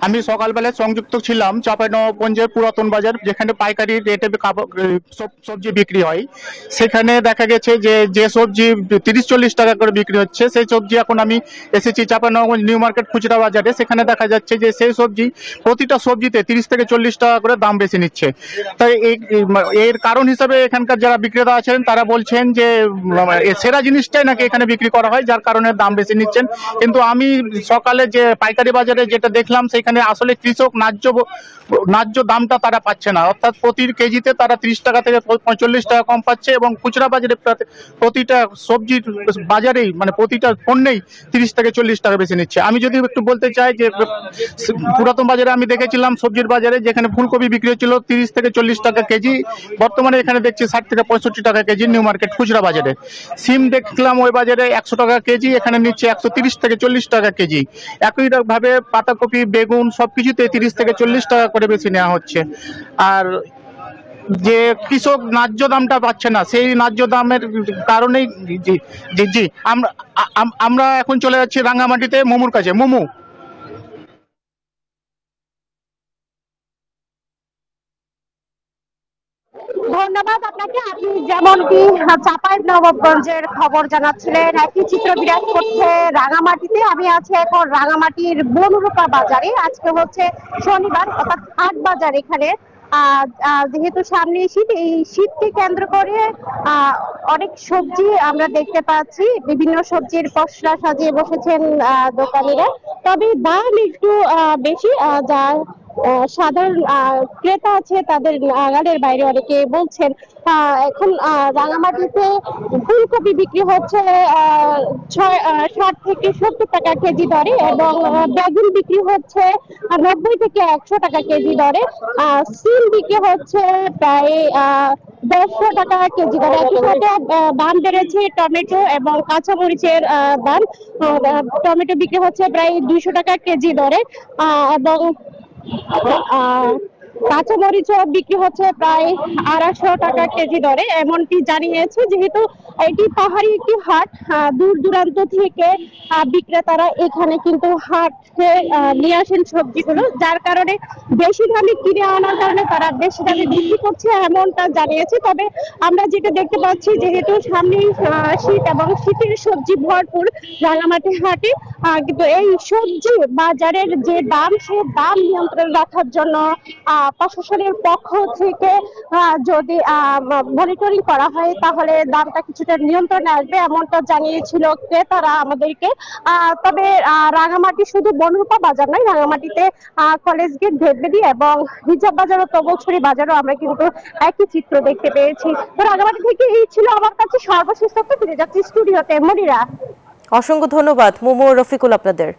আমি সকালবেলায় সংযুক্ত ছিলাম চাঁপাইনবাবগঞ্জের পুরাতন বাজার, যেখানে পাইকারি রেটে সবজি বিক্রি হয়। সেখানে দেখা গেছে যে যে সবজি 30-40 টাকা করে বিক্রি হচ্ছে, সেই সবজি এখন আমি এসেছি চাঁপাইনবাবগঞ্জ নিউ মার্কেট খুচরা বাজারে। সেখানে দেখা যাচ্ছে যে সেই সবজি প্রতিটা সবজিতে 30 থেকে 40 টাকা করে দাম বেশি নিচ্ছে। তাই এর কারণ হিসাবে এখানকার যারা বিক্রেতা আছেন তারা বলছেন যে সেরা জিনিসটাই নাকি এখানে বিক্রি করা হয়, যার কারণে দাম বেশি নিচ্ছেন। কিন্তু আমি সকালে যে পাইকারি বাজারে যেটা দেখলাম, সেখানে আসলে কৃষক ন্যায্য দামটা তারা পাচ্ছে না। অর্থাৎ প্রতি কেজিতে তারা 30 টাকা থেকে 45 টাকা কম পাচ্ছে, এবং খুচরা বাজারে প্রতিটা সবজির বাজারেই মানে প্রতিটা পণ্যেই 30 থেকে 40 টাকা বেশি নিচ্ছে। আমি যদি একটু বলতে চাই যে পুরাতন বাজারে আমি দেখেছিলাম সবজির বাজারে, যেখানে ফুলকপি বিক্রি হচ্ছিল 30 থেকে 40 টাকা কেজি, বর্তমানে এখানে দেখছি 60 থেকে 65 টাকা কেজি নিউ মার্কেট খুচরা বাজারে। সিম দেখলাম ওই বাজারে 100 টাকা কেজি, এখানে নিচ্ছে 130 থেকে 40 টাকা কেজি। একই ভাবে পাতাকপি, বেগুন সবকিছুতে 30 থেকে 40 টাকা করে বেশি নেওয়া হচ্ছে। আর যে কৃষক ন্যায্য দামটা পাচ্ছে না, সেই ন্যায্য দামের কারণেই জি জি জি আমরা আমরা এখন চলে যাচ্ছি রাঙ্গামাটিতে মোমোর কাছে। মোমো। ধন্যবাদ আপনাকে। আপনি যেমনটি চাঁপাইনবাবগঞ্জের খবর জানাচ্ছিলেন, একই চিত্র বিরাজ করছে রাঙামাটিতে। আমি আছি এখন রাঙামাটির বনরূপা বাজারে। আজকে হচ্ছে শনিবার, অর্থাৎ হাট বাজার এখানে। যেহেতু সামনে শীত, এই শীতকে কেন্দ্র করে অনেক সবজি আমরা দেখতে পাচ্ছি। বিভিন্ন সবজির পসরা সাজিয়ে বসেছেন দোকানিরা, তবে দাম একটু বেশি, যা সাধারণ ক্রেতা আছে তাদের নাগালের বাইরে। অনেকে বলছেন এখন রাঙামাটিতে ফুলকপি বিক্রি হচ্ছে 60 থেকে 70 টাকা কেজি দরে, এবং বেগুন বিক্রি হচ্ছে 90 থেকে 100 টাকা কেজি দরে। সিম বিক্রি হচ্ছে প্রায় 150 টাকা কেজি দরে। একই সাথে দাম বেড়েছে টমেটো এবং কাঁচামরিচের দাম। টমেটো বিক্রি হচ্ছে প্রায় 200 টাকা কেজি দরে, এবং কাঁচামরিচও বিক্রি হচ্ছে প্রায় 250 টাকা কেজি দরে, এমনটি জানিয়েছে। যেহেতু এটি পাহাড়ি একটি হাট, দূর দূরান্ত থেকে বিক্রেতারা এখানে কিন্তু হাটে নিয়ে আসেন সবজিগুলো, যার কারণে বেশি দামে কিনে আনার কারণে তারা বেশি দামে বিক্রি করছে, এমনটা জানিয়েছে। তবে আমরা যেটা দেখতে পাচ্ছি, যেহেতু সামনে শীত এবং শীতের সবজি ভরপুর রাঙামাটি হাটে, কিন্তু এই সবজি বাজারের যে দাম, সে দাম নিয়ন্ত্রণ রাখার জন্য প্রশাসনের পক্ষ থেকে যদি মনিটরিং করা হয়, তাহলে দামটা কিছুটা নিয়ন্ত্রণে আসবে, এমনটা জানিয়েছিল ক্রেতারা আমাদেরকে। তবে রাঙামাটি শুধু বনরূপা বাজার নয়, রাঙামাটিতে কলেজ গেট, ভেদবেদি এবং হিজাব বাজার ও তবলছড়ি বাজারও আমরা কিন্তু একই চিত্র দেখতে পেয়েছি। তো রাঙামাটি থেকে এই ছিল আমার কাছে সর্বশেষ তথ্য। ফিরে যাচ্ছি স্টুডিওতে। মনিরা, অসংখ্য ধন্যবাদ মোমো রফিকুল আপনাদের।